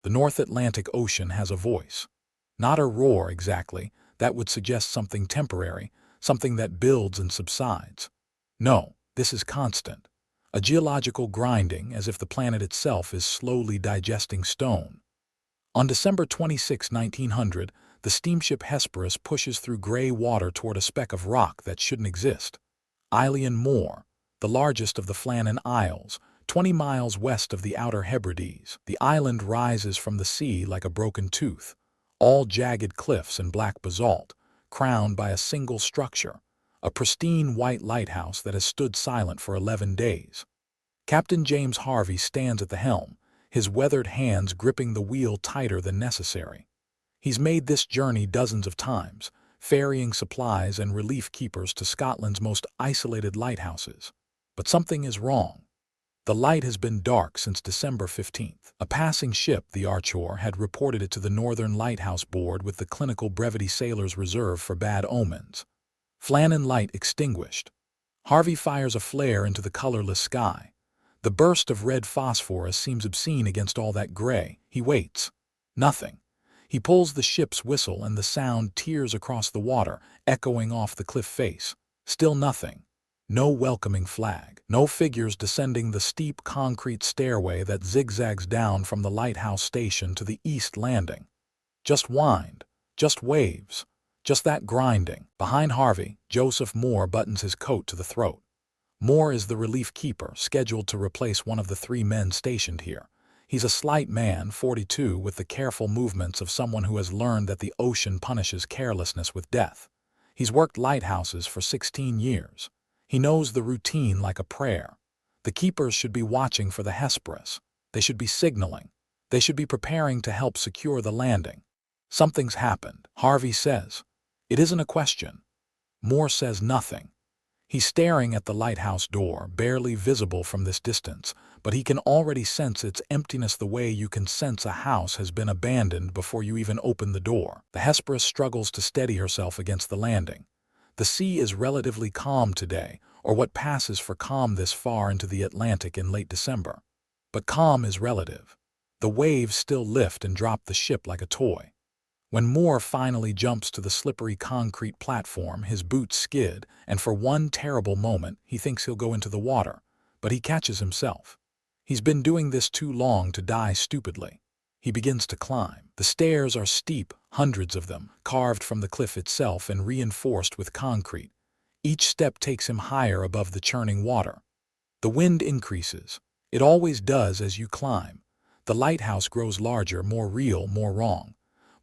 The North Atlantic Ocean has a voice. Not a roar exactly, that would suggest something temporary, something that builds and subsides. No, this is constant. A geological grinding, as if the planet itself is slowly digesting stone. On December 26, 1900, the steamship Hesperus pushes through gray water toward a speck of rock that shouldn't exist. Eilean Mòr, the largest of the Flannan Isles, 20 miles west of the Outer Hebrides. The island rises from the sea like a broken tooth, all jagged cliffs and black basalt, crowned by a single structure, a pristine white lighthouse that has stood silent for 11 days. Captain James Harvey stands at the helm, his weathered hands gripping the wheel tighter than necessary. He's made this journey dozens of times, ferrying supplies and relief keepers to Scotland's most isolated lighthouses. But something is wrong. The light has been dark since December 15th. A passing ship, the Archer, had reported it to the Northern Lighthouse Board with the clinical brevity sailors reserved for bad omens. Flannan light extinguished. Harvey fires a flare into the colorless sky. The burst of red phosphorus seems obscene against all that gray. He waits. Nothing. He pulls the ship's whistle and the sound tears across the water, echoing off the cliff face. Still nothing. No welcoming flag. No figures descending the steep concrete stairway that zigzags down from the lighthouse station to the east landing. Just wind. Just waves. Just that grinding. Behind Harvey, Joseph Moore buttons his coat to the throat. Moore is the relief keeper, scheduled to replace one of the 3 men stationed here. He's a slight man, 42, with the careful movements of someone who has learned that the ocean punishes carelessness with death. He's worked lighthouses for 16 years. He knows the routine like a prayer. The keepers should be watching for the Hesperus. They should be signaling. They should be preparing to help secure the landing. Something's happened, Harvey says. It isn't a question. Moore says nothing. He's staring at the lighthouse door, barely visible from this distance, but he can already sense its emptiness the way you can sense a house has been abandoned before you even open the door. The Hesperus struggles to steady herself against the landing. The sea is relatively calm today, or what passes for calm this far into the Atlantic in late December. But calm is relative. The waves still lift and drop the ship like a toy. When Moore finally jumps to the slippery concrete platform, his boots skid, and for one terrible moment he thinks he'll go into the water, but he catches himself. He's been doing this too long to die stupidly. He begins to climb. The stairs are steep, hundreds of them, carved from the cliff itself and reinforced with concrete. Each step takes him higher above the churning water. The wind increases. It always does as you climb. The lighthouse grows larger, more real, more wrong.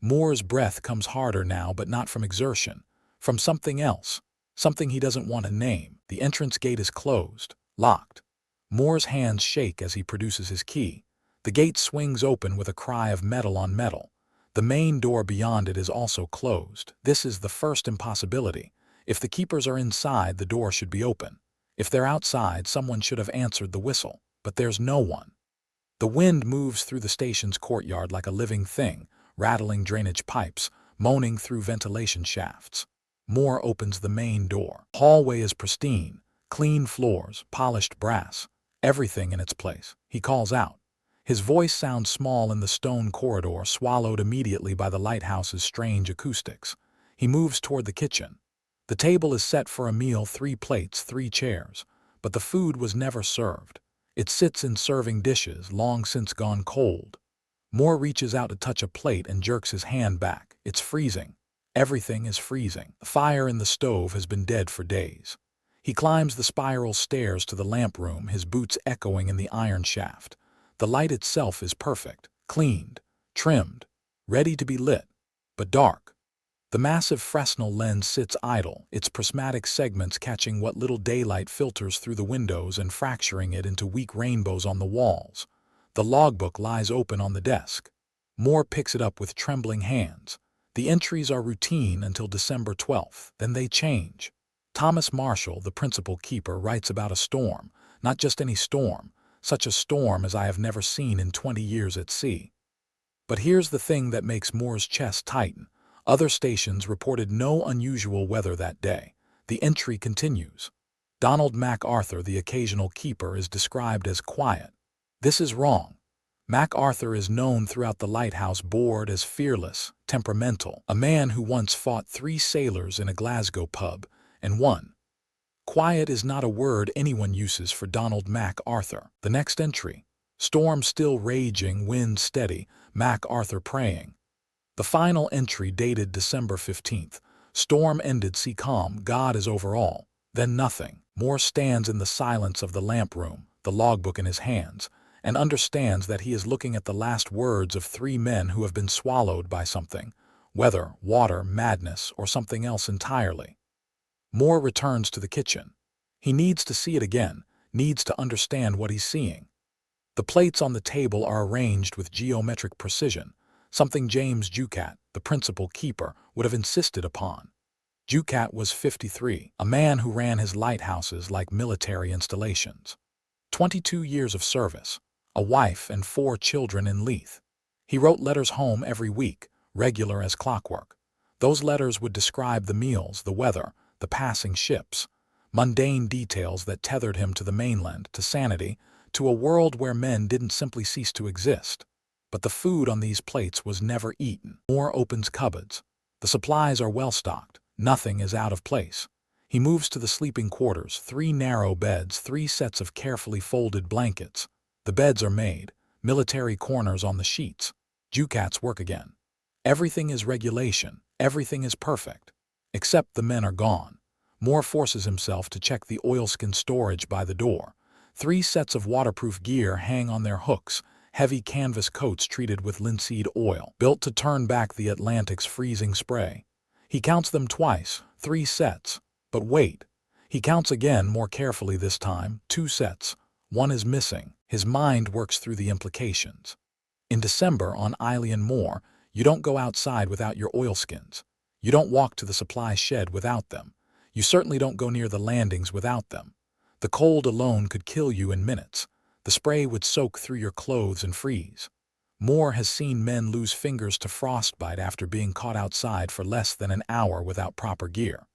Moore's breath comes harder now, but not from exertion. From something else. Something he doesn't want to name. The entrance gate is closed. Locked. Moore's hands shake as he produces his key. The gate swings open with a cry of metal on metal. The main door beyond it is also closed. This is the first impossibility. If the keepers are inside, the door should be open. If they're outside, someone should have answered the whistle. But there's no one. The wind moves through the station's courtyard like a living thing, rattling drainage pipes, moaning through ventilation shafts. Moore opens the main door. The hallway is pristine. Clean floors, polished brass. Everything in its place. He calls out. His voice sounds small in the stone corridor, swallowed immediately by the lighthouse's strange acoustics. He moves toward the kitchen. The table is set for a meal, 3 plates, 3 chairs. But the food was never served. It sits in serving dishes, long since gone cold. Moore reaches out to touch a plate and jerks his hand back. It's freezing. Everything is freezing. The fire in the stove has been dead for days. He climbs the spiral stairs to the lamp room, his boots echoing in the iron shaft. The light itself is perfect, cleaned, trimmed, ready to be lit, but dark. The massive Fresnel lens sits idle, its prismatic segments catching what little daylight filters through the windows and fracturing it into weak rainbows on the walls. The logbook lies open on the desk. Moore picks it up with trembling hands. The entries are routine until December 12th, then they change. Thomas Marshall, the principal keeper, writes about a storm, not just any storm, such a storm as I have never seen in 20 years at sea. But here's the thing that makes Moore's chest tighten. Other stations reported no unusual weather that day. The entry continues. Donald MacArthur, the occasional keeper, is described as quiet. This is wrong. MacArthur is known throughout the Lighthouse board as fearless, temperamental, a man who once fought 3 sailors in a Glasgow pub and won. Quiet is not a word anyone uses for Donald MacArthur. The next entry. Storm still raging, wind steady, MacArthur praying. The final entry dated December 15th. Storm ended, sea calm, God is over all. Then nothing. Mòr stands in the silence of the lamp room, the logbook in his hands, and understands that he is looking at the last words of 3 men who have been swallowed by something, weather, water, madness, or something else entirely. Mòr returns to the kitchen. He needs to see it again, needs to understand what he's seeing. The plates on the table are arranged with geometric precision, something James Ducat, the principal keeper, would have insisted upon. Ducat was 53, a man who ran his lighthouses like military installations. 22 years of service, a wife and 4 children in Leith. He wrote letters home every week, regular as clockwork. Those letters would describe the meals, the weather, the passing ships, mundane details that tethered him to the mainland, to sanity, to a world where men didn't simply cease to exist. But the food on these plates was never eaten. Mòr opens cupboards. The supplies are well stocked. Nothing is out of place. He moves to the sleeping quarters, 3 narrow beds, 3 sets of carefully folded blankets. The beds are made, military corners on the sheets. Ducat's work again. Everything is regulation, everything is perfect. Except the men are gone. Mòr forces himself to check the oilskin storage by the door. 3 sets of waterproof gear hang on their hooks, heavy canvas coats treated with linseed oil, built to turn back the Atlantic's freezing spray. He counts them twice, 3 sets. But wait. He counts again, more carefully this time, 2 sets. 1 is missing. His mind works through the implications. In December on Eilean Mòr, you don't go outside without your oilskins. You don't walk to the supply shed without them. You certainly don't go near the landings without them. The cold alone could kill you in minutes. The spray would soak through your clothes and freeze. Mòr has seen men lose fingers to frostbite after being caught outside for less than an hour without proper gear.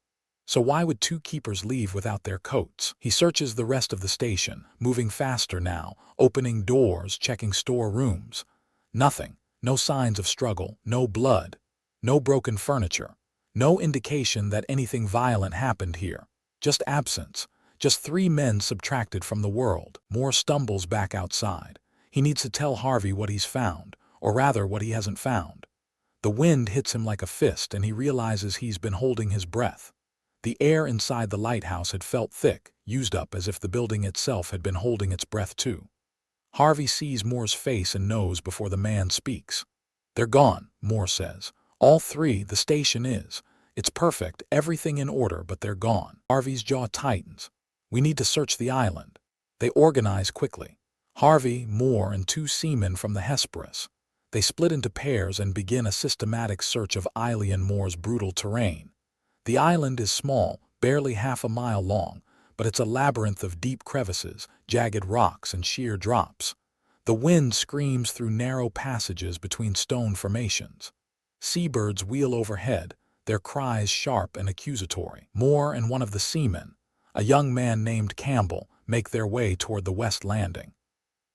So why would 2 keepers leave without their coats? He searches the rest of the station, moving faster now, opening doors, checking storerooms. Nothing. No signs of struggle, no blood, no broken furniture, no indication that anything violent happened here. Just absence. Just 3 men subtracted from the world. Mòr stumbles back outside. He needs to tell Harvey what he's found, or rather what he hasn't found. The wind hits him like a fist and he realizes he's been holding his breath. The air inside the lighthouse had felt thick, used up as if the building itself had been holding its breath too. Harvey sees Mòr's face and knows before the man speaks. "They're gone," Mòr says. "All 3, the station is. It's perfect, everything in order, but they're gone." Harvey's jaw tightens. "We need to search the island." They organize quickly. Harvey, Mòr, and 2 seamen from the Hesperus. They split into pairs and begin a systematic search of Eilean Mòr's brutal terrain. The island is small, barely half a mile long, but it's a labyrinth of deep crevices, jagged rocks, and sheer drops. The wind screams through narrow passages between stone formations. Seabirds wheel overhead, their cries sharp and accusatory. Mòr and one of the seamen, a young man named Campbell, make their way toward the west landing.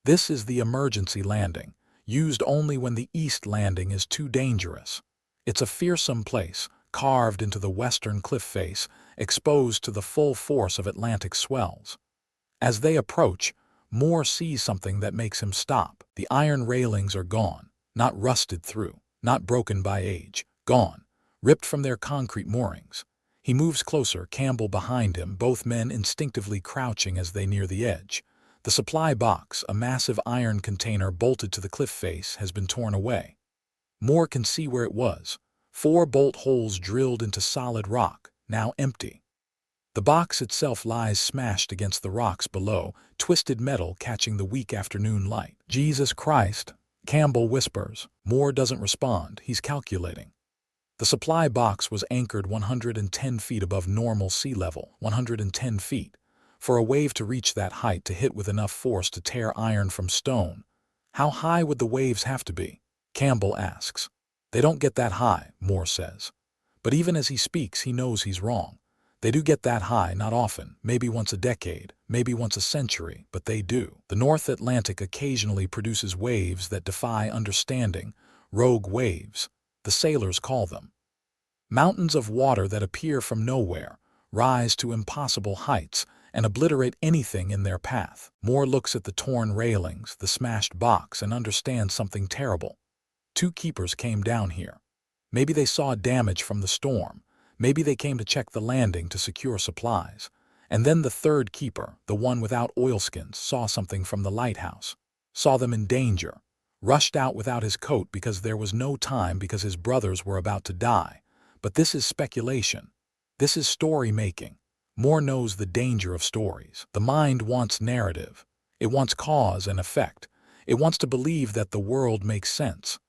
This is the emergency landing, used only when the east landing is too dangerous. It's a fearsome place, carved into the western cliff face, exposed to the full force of Atlantic swells. As they approach, Mòr sees something that makes him stop. The iron railings are gone, not rusted through, not broken by age, gone, ripped from their concrete moorings. He moves closer, Campbell behind him, both men instinctively crouching as they near the edge. The supply box, a massive iron container bolted to the cliff face, has been torn away. Mòr can see where it was. 4 bolt holes drilled into solid rock, now empty. The box itself lies smashed against the rocks below, twisted metal catching the weak afternoon light. "Jesus Christ," Campbell whispers. Mòr doesn't respond. He's calculating. The supply box was anchored 110 feet above normal sea level, 110 feet. For a wave to reach that height, to hit with enough force to tear iron from stone, how high would the waves have to be? Campbell asks. "They don't get that high," Mòr says. But even as he speaks, he knows he's wrong. They do get that high, not often, maybe once a decade, maybe once a century, but they do. The North Atlantic occasionally produces waves that defy understanding, rogue waves, the sailors call them. Mountains of water that appear from nowhere, rise to impossible heights, and obliterate anything in their path. Mòr looks at the torn railings, the smashed box, and understands something terrible. 2 keepers came down here. Maybe they saw damage from the storm. Maybe they came to check the landing to secure supplies. And then the 3rd keeper, the one without oilskins, saw something from the lighthouse. Saw them in danger. Rushed out without his coat because there was no time because his brothers were about to die. But this is speculation. This is story-making. Mòr knows the danger of stories. The mind wants narrative. It wants cause and effect. It wants to believe that the world makes sense.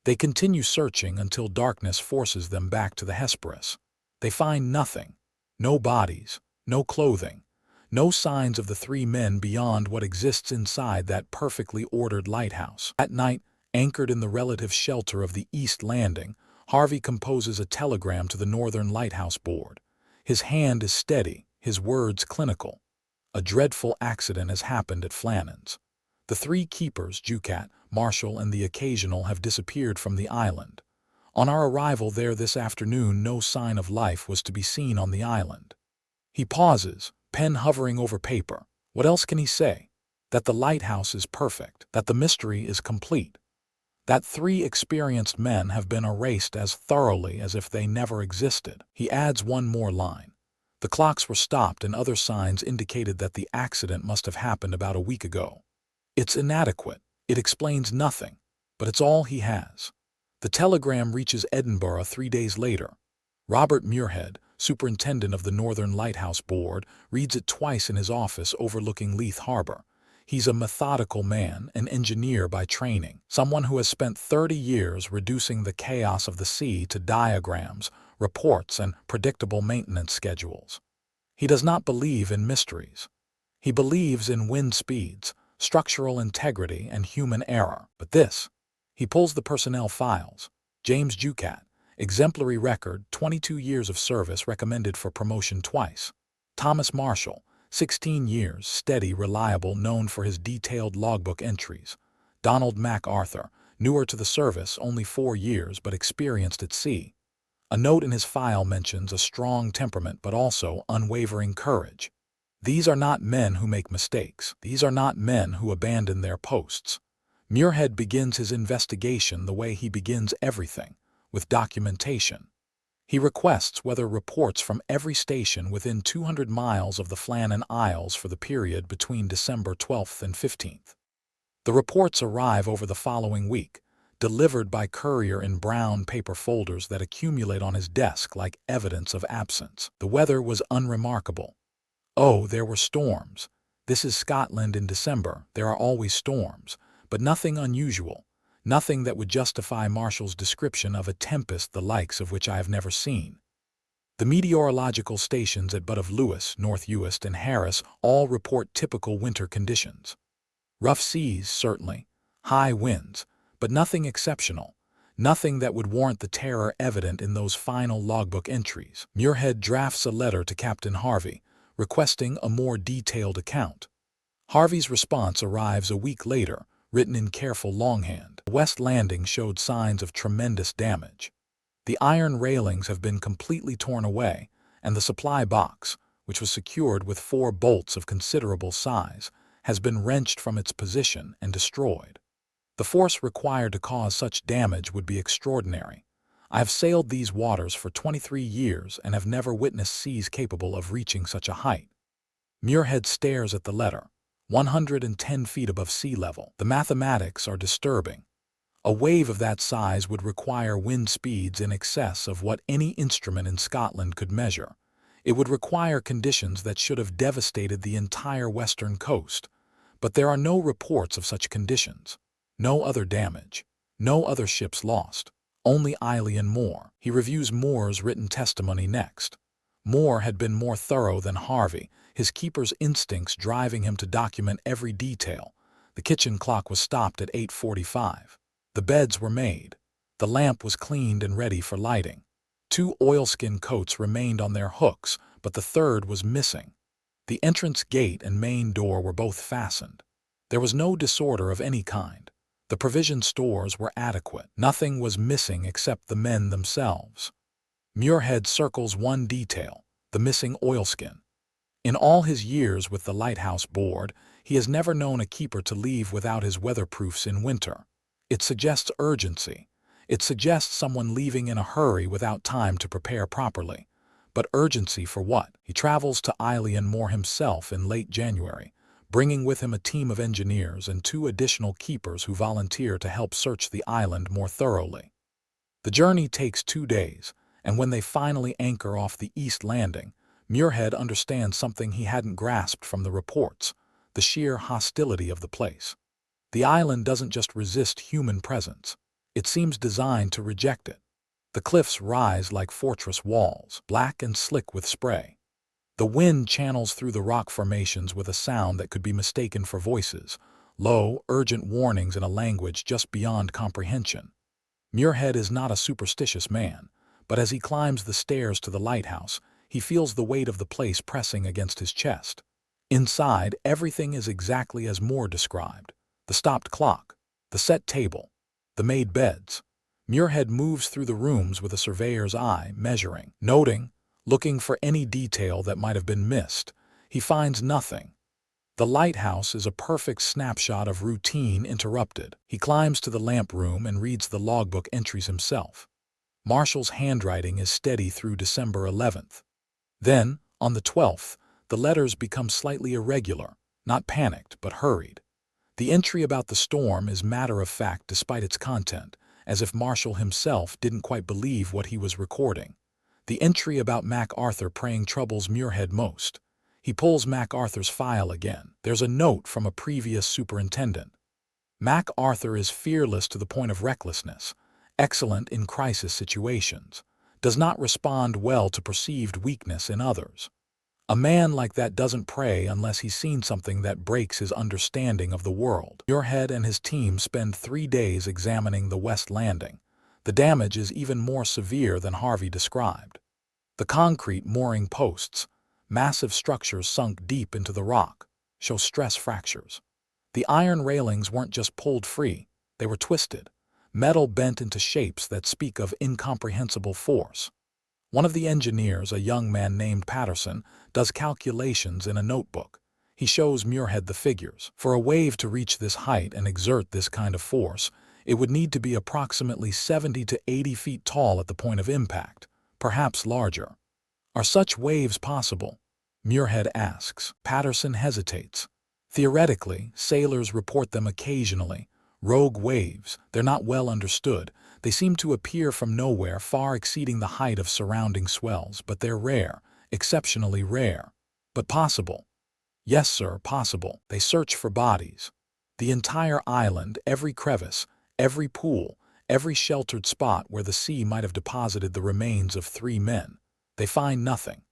They continue searching until darkness forces them back to the Hesperus. They find nothing. No bodies, no clothing, no signs of the 3 men beyond what exists inside that perfectly ordered lighthouse. At night, anchored in the relative shelter of the East Landing, Harvey composes a telegram to the Northern Lighthouse Board. His hand is steady, his words clinical. A dreadful accident has happened at Flannan's. The 3 keepers, Ducat, Marshall, and the Occasional, have disappeared from the island. On our arrival there this afternoon, no sign of life was to be seen on the island. He pauses, pen hovering over paper. What else can he say? That the lighthouse is perfect, that the mystery is complete, that 3 experienced men have been erased as thoroughly as if they never existed. He adds one more line. The clocks were stopped and other signs indicated that the accident must have happened about a week ago. It's inadequate. It explains nothing, but it's all he has. The telegram reaches Edinburgh 3 days later. Robert Muirhead, superintendent of the Northern Lighthouse Board, reads it twice in his office overlooking Leith Harbour. He's a methodical man, an engineer by training, someone who has spent 30 years reducing the chaos of the sea to diagrams, reports, and predictable maintenance schedules. He does not believe in mysteries. He believes in wind speeds, structural integrity, and human error. But this, he pulls the personnel files. James Ducat, exemplary record, 22 years of service, recommended for promotion twice. Thomas Marshall, 16 years, steady, reliable, known for his detailed logbook entries. Donald MacArthur, newer to the service, only 4 years, but experienced at sea. A note in his file mentions a strong temperament but also unwavering courage. These are not men who make mistakes. These are not men who abandon their posts. Muirhead begins his investigation the way he begins everything, with documentation. He requests weather reports from every station within 200 miles of the Flannan Isles for the period between December 12th and 15th. The reports arrive over the following week, delivered by courier in brown paper folders that accumulate on his desk like evidence of absence. The weather was unremarkable. Oh, there were storms. This is Scotland in December. There are always storms, but nothing unusual. Nothing that would justify Marshall's description of a tempest the likes of which I have never seen. The meteorological stations at Butt of Lewis, North Uist, and Harris all report typical winter conditions. Rough seas, certainly, high winds, but nothing exceptional, nothing that would warrant the terror evident in those final logbook entries. Muirhead drafts a letter to Captain Harvey, requesting a more detailed account. Harvey's response arrives a week later, written in careful longhand. The West Landing showed signs of tremendous damage. The iron railings have been completely torn away, and the supply box, which was secured with 4 bolts of considerable size, has been wrenched from its position and destroyed. The force required to cause such damage would be extraordinary. I have sailed these waters for 23 years and have never witnessed seas capable of reaching such a height. Muirhead stares at the letter. 110 feet above sea level. The mathematics are disturbing. A wave of that size would require wind speeds in excess of what any instrument in Scotland could measure. It would require conditions that should have devastated the entire western coast. But there are no reports of such conditions. No other damage. No other ships lost. Only Eilean Mòr. He reviews Mòr's written testimony next. Mòr had been more thorough than Harvey, his keeper's instincts driving him to document every detail. The kitchen clock was stopped at 8:45. The beds were made. The lamp was cleaned and ready for lighting. 2 oilskin coats remained on their hooks, but the third was missing. The entrance gate and main door were both fastened. There was no disorder of any kind. The provision stores were adequate. Nothing was missing except the men themselves. Muirhead circles one detail, the missing oilskin. In all his years with the Lighthouse Board, he has never known a keeper to leave without his weatherproofs in winter. It suggests urgency. It suggests someone leaving in a hurry without time to prepare properly. But urgency for what? He travels to Eilean Mòr himself in late January, bringing with him a team of engineers and 2 additional keepers who volunteer to help search the island more thoroughly. The journey takes 2 days, and when they finally anchor off the East Landing, Muirhead understands something he hadn't grasped from the reports, the sheer hostility of the place. The island doesn't just resist human presence. It seems designed to reject it. The cliffs rise like fortress walls, black and slick with spray. The wind channels through the rock formations with a sound that could be mistaken for voices, low, urgent warnings in a language just beyond comprehension. Muirhead is not a superstitious man, but as he climbs the stairs to the lighthouse, he feels the weight of the place pressing against his chest. Inside, everything is exactly as Mòr described. The stopped clock, the set table, the made beds. Muirhead moves through the rooms with a surveyor's eye, measuring, noting, looking for any detail that might have been missed. He finds nothing. The lighthouse is a perfect snapshot of routine interrupted. He climbs to the lamp room and reads the logbook entries himself. Marshall's handwriting is steady through December 11th. Then, on the 12th, the letters become slightly irregular, not panicked, but hurried. The entry about the storm is matter-of-fact despite its content, as if Marshall himself didn't quite believe what he was recording. The entry about MacArthur praying troubles Muirhead most. He pulls MacArthur's file again. There's a note from a previous superintendent. MacArthur is fearless to the point of recklessness, excellent in crisis situations, does not respond well to perceived weakness in others. A man like that doesn't pray unless he's seen something that breaks his understanding of the world. Muirhead and his team spend 3 days examining the West Landing. The damage is even more severe than Harvey described. The concrete mooring posts, massive structures sunk deep into the rock, show stress fractures. The iron railings weren't just pulled free, they were twisted, metal bent into shapes that speak of incomprehensible force. One of the engineers, a young man named Patterson, does calculations in a notebook. He shows Muirhead the figures. For a wave to reach this height and exert this kind of force, it would need to be approximately 70 to 80 feet tall at the point of impact, perhaps larger. Are such waves possible? Muirhead asks. Patterson hesitates. Theoretically, sailors report them occasionally. Rogue waves, they're not well understood. They seem to appear from nowhere, far exceeding the height of surrounding swells, but they're rare, exceptionally rare. But possible. Yes, sir, possible. They search for bodies. The entire island, every crevice, every pool, every sheltered spot where the sea might have deposited the remains of 3 men. They find nothing.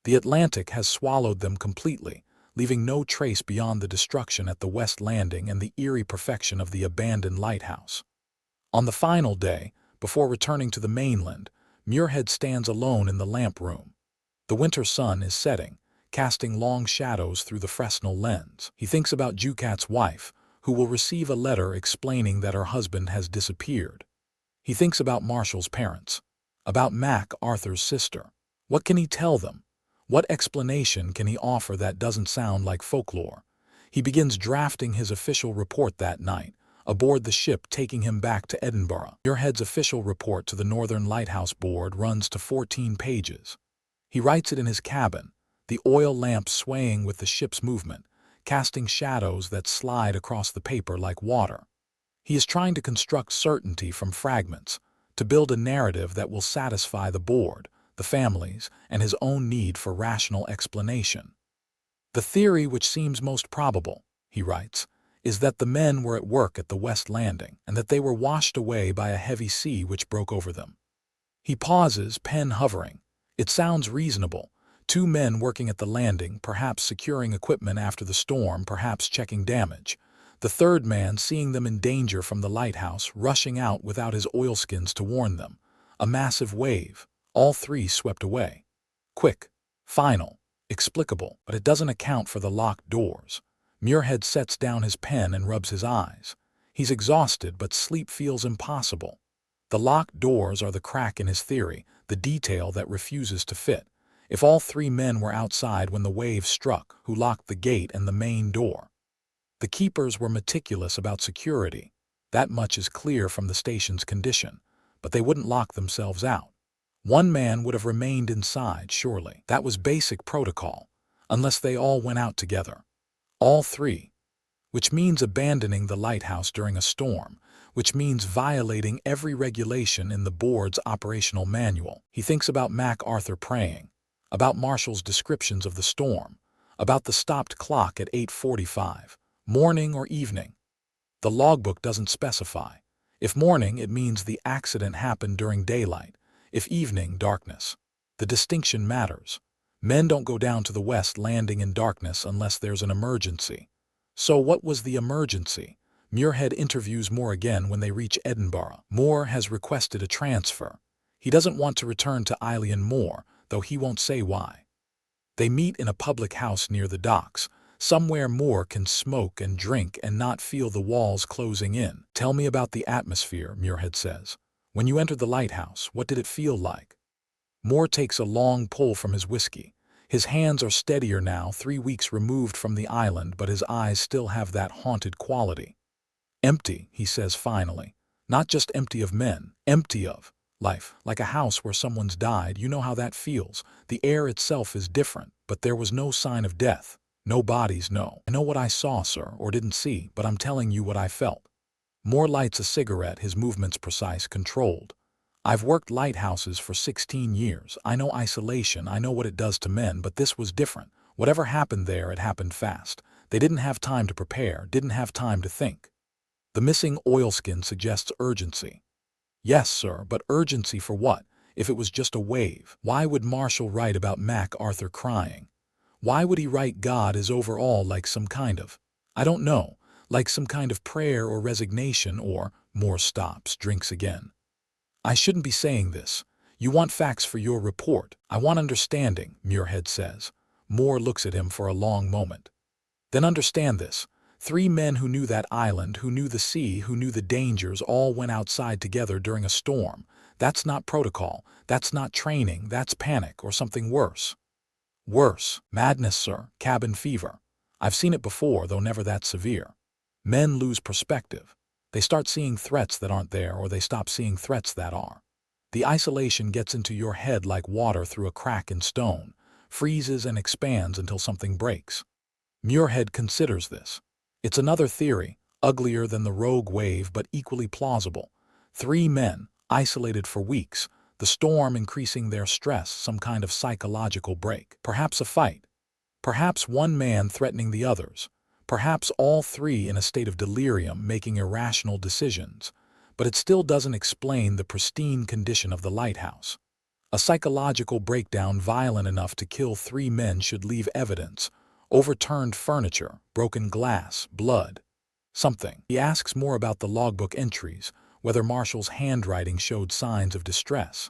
The Atlantic has swallowed them completely, leaving no trace beyond the destruction at the West Landing and the eerie perfection of the abandoned lighthouse. On the final day, before returning to the mainland, Muirhead stands alone in the lamp room. The winter sun is setting, casting long shadows through the Fresnel lens. He thinks about Ducat's wife, who will receive a letter explaining that her husband has disappeared. He thinks about Marshall's parents, about MacArthur's sister. What can he tell them? What explanation can he offer that doesn't sound like folklore? He begins drafting his official report that night, aboard the ship taking him back to Edinburgh. Muirhead's official report to the Northern Lighthouse Board runs to 14 pages. He writes it in his cabin, the oil lamp swaying with the ship's movement, casting shadows that slide across the paper like water. He is trying to construct certainty from fragments, to build a narrative that will satisfy the board, the families, and his own need for rational explanation. The theory which seems most probable, he writes, is that the men were at work at the West Landing, and that they were washed away by a heavy sea which broke over them. He pauses, pen hovering. It sounds reasonable. 2 men working at the landing, perhaps securing equipment after the storm, perhaps checking damage. The 3rd man seeing them in danger from the lighthouse, rushing out without his oilskins to warn them. A massive wave. All 3 swept away. Quick, Final, explicable, but it doesn't account for the locked doors. Muirhead sets down his pen and rubs his eyes. He's exhausted, but sleep feels impossible. The locked doors are the crack in his theory, the detail that refuses to fit. If all three men were outside when the wave struck, who locked the gate and the main door? The keepers were meticulous about security. That much is clear from the station's condition, but they wouldn't lock themselves out. One man would have remained inside, surely. That was basic protocol, unless they all went out together. All three. Which means abandoning the lighthouse during a storm, which means violating every regulation in the board's operational manual. He thinks about MacArthur praying, about Marshall's descriptions of the storm, about the stopped clock at 8:45, morning or evening. The logbook doesn't specify. If morning, it means the accident happened during daylight. If evening, darkness. The distinction matters. Men don't go down to the west landing in darkness unless there's an emergency. So what was the emergency? Muirhead interviews Mòr again when they reach Edinburgh. Mòr has requested a transfer. He doesn't want to return to Eilean Mòr, though he won't say why. They meet in a public house near the docks, somewhere Mòr can smoke and drink and not feel the walls closing in. Tell me about the atmosphere, Muirhead says. When you entered the lighthouse, what did it feel like? Mòr takes a long pull from his whiskey. His hands are steadier now, 3 weeks removed from the island, but his eyes still have that haunted quality. Empty, he says finally. Not just empty of men, empty of life. Like a house where someone's died, you know how that feels. The air itself is different, but there was no sign of death. No bodies, no. I know what I saw, sir, or didn't see, but I'm telling you what I felt. Mòr lights a cigarette, his movements precise, controlled. I've worked lighthouses for 16 years. I know isolation, I know what it does to men, but this was different. Whatever happened there, it happened fast. They didn't have time to prepare, didn't have time to think. The missing oilskin suggests urgency. Yes, sir, but urgency for what? If it was just a wave, why would Marshall write about MacArthur crying? Why would he write God is over all like some kind of, I don't know, like some kind of prayer or resignation or, Mòr stops, drinks again. I shouldn't be saying this. You want facts for your report. I want understanding, Muirhead says. Mòr looks at him for a long moment. Then understand this. 3 men who knew that island, who knew the sea, who knew the dangers, all went outside together during a storm. That's not protocol. That's not training. That's panic or something worse. Worse. Madness, sir. Cabin fever. I've seen it before, though never that severe. Men lose perspective. They start seeing threats that aren't there, or they stop seeing threats that are. The isolation gets into your head like water through a crack in stone, freezes and expands until something breaks. Muirhead considers this. It's another theory, uglier than the rogue wave but equally plausible. 3 men, isolated for weeks, the storm increasing their stress, some kind of psychological break. Perhaps a fight. Perhaps one man threatening the others. Perhaps all 3 in a state of delirium making irrational decisions. But it still doesn't explain the pristine condition of the lighthouse. A psychological breakdown violent enough to kill 3 men should leave evidence. Overturned furniture, broken glass, blood. Something. He asks Mòr about the logbook entries, whether Marshall's handwriting showed signs of distress.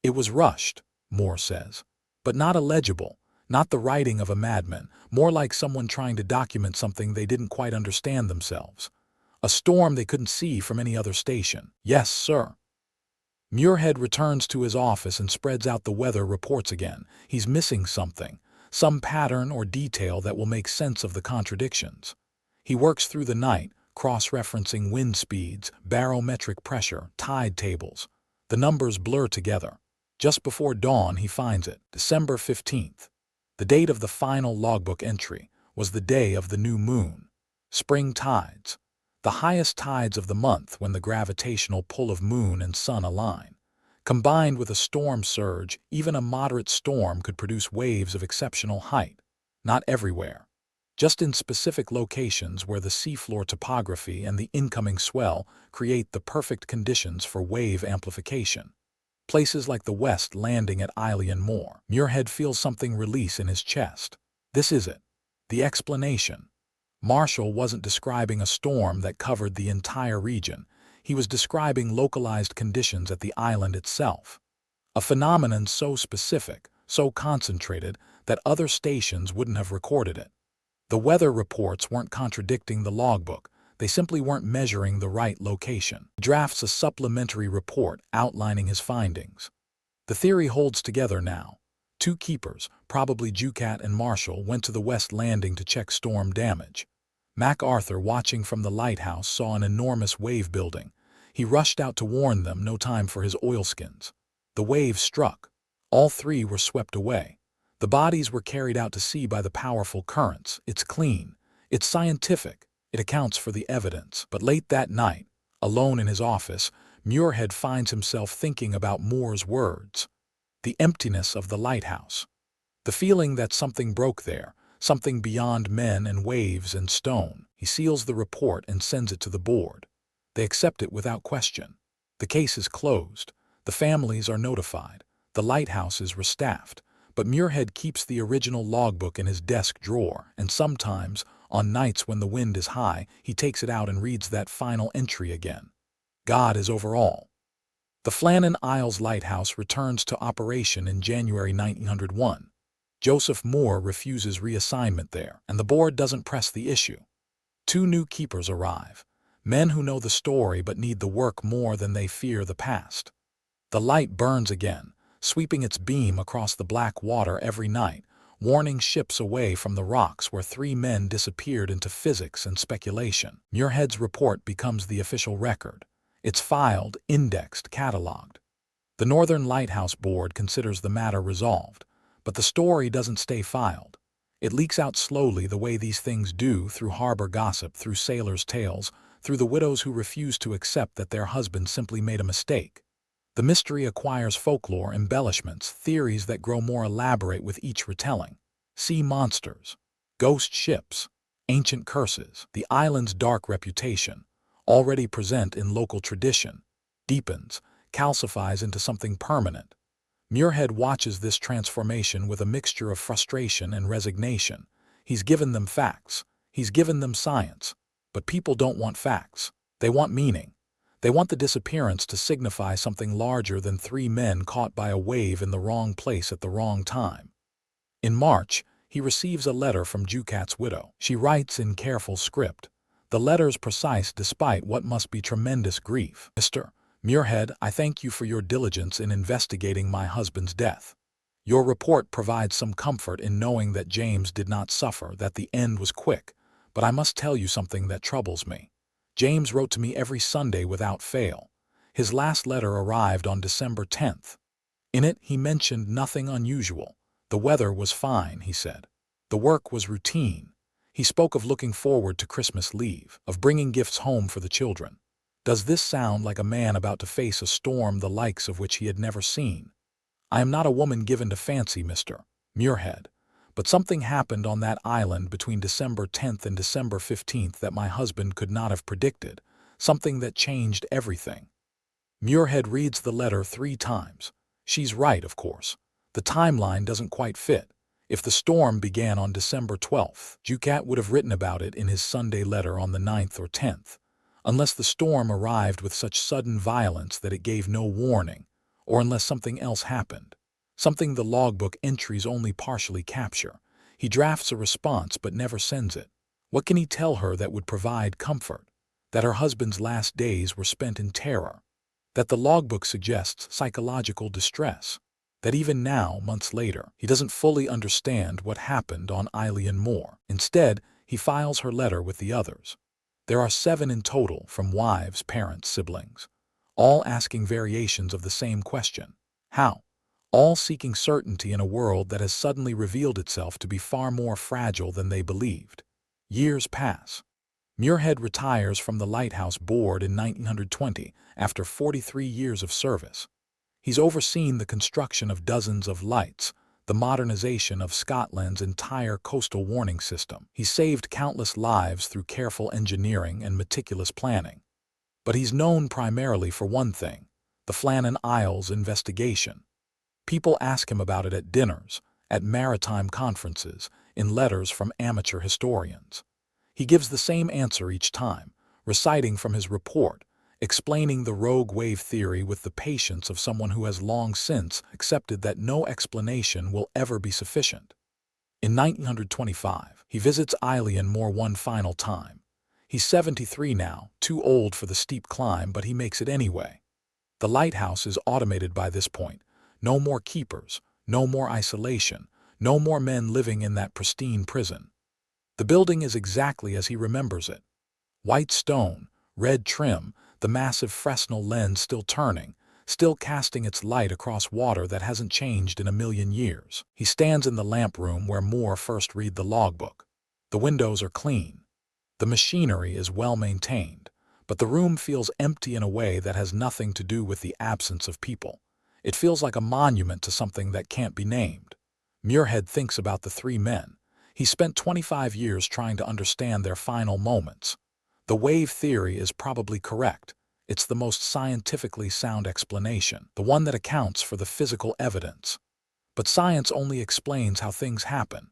It was rushed, Mòr says, but not illegible. Not the writing of a madman, more like someone trying to document something they didn't quite understand themselves. A storm they couldn't see from any other station. Yes, sir. Muirhead returns to his office and spreads out the weather reports again. He's missing something, some pattern or detail that will make sense of the contradictions. He works through the night, cross-referencing wind speeds, barometric pressure, tide tables. The numbers blur together. Just before dawn, he finds it, December 15th. The date of the final logbook entry was the day of the new moon. Spring tides. The highest tides of the month when the gravitational pull of moon and sun align. Combined with a storm surge, even a moderate storm could produce waves of exceptional height. Not everywhere. Just in specific locations where the seafloor topography and the incoming swell create the perfect conditions for wave amplification. Places like the West Landing at Eilean Mòr. Muirhead feels something release in his chest. This is it. The explanation. Marshall wasn't describing a storm that covered the entire region. He was describing localized conditions at the island itself. A phenomenon so specific, so concentrated that other stations wouldn't have recorded it. The weather reports weren't contradicting the logbook, they simply weren't measuring the right location. He drafts a supplementary report outlining his findings. The theory holds together now. 2 keepers, probably Ducat and Marshall, went to the west landing to check storm damage. MacArthur, watching from the lighthouse, saw an enormous wave building. He rushed out to warn them, no time for his oilskins. The wave struck. All 3 were swept away. The bodies were carried out to sea by the powerful currents. It's clean. It's scientific. It accounts for the evidence. But late that night, alone in his office, Muirhead finds himself thinking about Mòr's words. The emptiness of the lighthouse. The feeling that something broke there, something beyond men and waves and stone. He seals the report and sends it to the board. They accept it without question. The case is closed. The families are notified. The lighthouse is restaffed. But Muirhead keeps the original logbook in his desk drawer, and sometimes, on nights when the wind is high, he takes it out and reads that final entry again. God is over all. The Flannan Isles lighthouse returns to operation in January 1901. Joseph Mòr refuses reassignment there, and the board doesn't press the issue. 2 new keepers arrive, men who know the story but need the work more than they fear the past. The light burns again, sweeping its beam across the black water every night, warning ships away from the rocks where 3 men disappeared into physics and speculation. Muirhead's report becomes the official record. It's filed, indexed, catalogued. The Northern Lighthouse Board considers the matter resolved, but the story doesn't stay filed. It leaks out slowly the way these things do, through harbor gossip, through sailors' tales, through the widows who refuse to accept that their husband simply made a mistake. The mystery acquires folklore, embellishments, theories that grow more elaborate with each retelling. Sea monsters, ghost ships, ancient curses. The island's dark reputation, already present in local tradition, deepens, calcifies into something permanent. Muirhead watches this transformation with a mixture of frustration and resignation. He's given them facts. He's given them science. But people don't want facts. They want meaning. They want the disappearance to signify something larger than 3 men caught by a wave in the wrong place at the wrong time. In March, he receives a letter from Ducat's widow. She writes in careful script. The letter's precise despite what must be tremendous grief. Mr. Muirhead, I thank you for your diligence in investigating my husband's death. Your report provides some comfort in knowing that James did not suffer, that the end was quick, but I must tell you something that troubles me. James wrote to me every Sunday without fail. His last letter arrived on December 10th. In it, he mentioned nothing unusual. The weather was fine, he said. The work was routine. He spoke of looking forward to Christmas leave, of bringing gifts home for the children. Does this sound like a man about to face a storm the likes of which he had never seen? I am not a woman given to fancy, Mr. Muirhead, but something happened on that island between December 10th and December 15th that my husband could not have predicted, something that changed everything. Muirhead reads the letter 3 times. She's right, of course. The timeline doesn't quite fit. If the storm began on December 12th, Ducat would have written about it in his Sunday letter on the 9th or 10th, unless the storm arrived with such sudden violence that it gave no warning, or unless something else happened, something the logbook entries only partially capture. He drafts a response but never sends it. What can he tell her that would provide comfort? That her husband's last days were spent in terror? That the logbook suggests psychological distress? That even now, months later, he doesn't fully understand what happened on Eilean Mòr. Instead, he files her letter with the others. There are 7 in total, from wives, parents, siblings, all asking variations of the same question. How? All seeking certainty in a world that has suddenly revealed itself to be far more fragile than they believed. Years pass. Muirhead retires from the Lighthouse Board in 1920 after 43 years of service. He's overseen the construction of dozens of lights, the modernization of Scotland's entire coastal warning system. He's saved countless lives through careful engineering and meticulous planning. But he's known primarily for one thing, the Flannan Isles investigation. People ask him about it at dinners, at maritime conferences, in letters from amateur historians. He gives the same answer each time, reciting from his report, explaining the rogue wave theory with the patience of someone who has long since accepted that no explanation will ever be sufficient. In 1925, he visits Eilean Mòr one final time. He's 73 now, too old for the steep climb, but he makes it anyway. The lighthouse is automated by this point. No more keepers, no more isolation, no more men living in that pristine prison. The building is exactly as he remembers it. White stone, red trim, the massive Fresnel lens still turning, still casting its light across water that hasn't changed in a million years. He stands in the lamp room where Mòr first read the logbook. The windows are clean. The machinery is well maintained, but the room feels empty in a way that has nothing to do with the absence of people. It feels like a monument to something that can't be named. Muirhead thinks about the three men. He spent 25 years trying to understand their final moments. The wave theory is probably correct. It's the most scientifically sound explanation, the one that accounts for the physical evidence. But science only explains how things happen.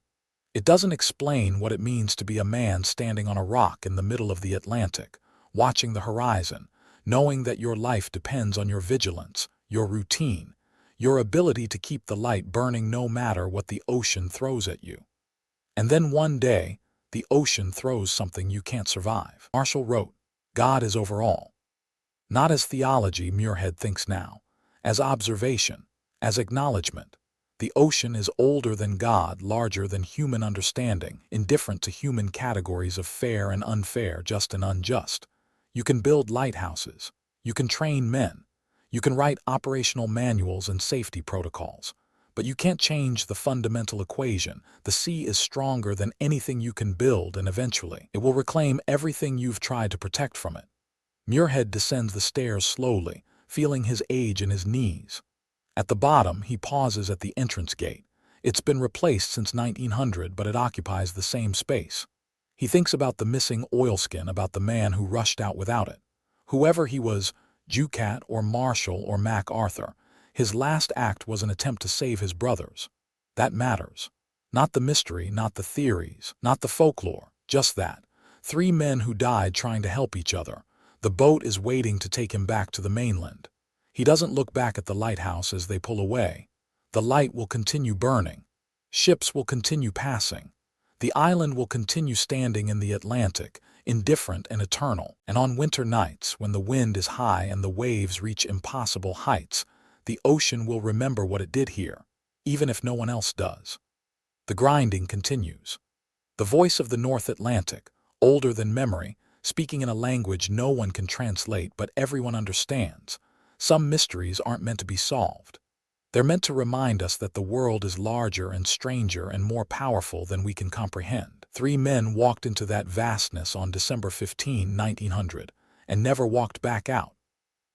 It doesn't explain what it means to be a man standing on a rock in the middle of the Atlantic, watching the horizon, knowing that your life depends on your vigilance, your routine, your ability to keep the light burning no matter what the ocean throws at you. And then one day, the ocean throws something you can't survive. Marshall wrote, "God is over all." Not as theology, Muirhead thinks now, as observation, as acknowledgement. The ocean is older than God, larger than human understanding, indifferent to human categories of fair and unfair, just and unjust. You can build lighthouses. You can train men. You can write operational manuals and safety protocols. But you can't change the fundamental equation. The sea is stronger than anything you can build, and eventually it will reclaim everything you've tried to protect from it. Muirhead descends the stairs slowly, feeling his age in his knees. At the bottom, he pauses at the entrance gate. It's been replaced since 1900, but it occupies the same space. He thinks about the missing oilskin, about the man who rushed out without it. Whoever he was, Ducat or Marshall or MacArthur, his last act was an attempt to save his brothers. That matters. Not the mystery, not the theories, not the folklore, just that. Three men who died trying to help each other. The boat is waiting to take him back to the mainland. He doesn't look back at the lighthouse as they pull away. The light will continue burning. Ships will continue passing. The island will continue standing in the Atlantic, indifferent and eternal. And on winter nights, when the wind is high and the waves reach impossible heights, the ocean will remember what it did here, even if no one else does. The grinding continues. The voice of the North Atlantic, older than memory, speaking in a language no one can translate but everyone understands. Some mysteries aren't meant to be solved. They're meant to remind us that the world is larger and stranger and more powerful than we can comprehend. Three men walked into that vastness on December 15, 1900, and never walked back out.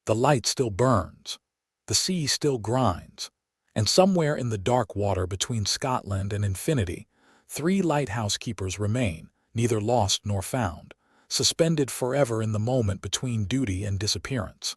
The light still burns. The sea still grinds. And somewhere in the dark water between Scotland and infinity, three lighthouse keepers remain, neither lost nor found, suspended forever in the moment between duty and disappearance.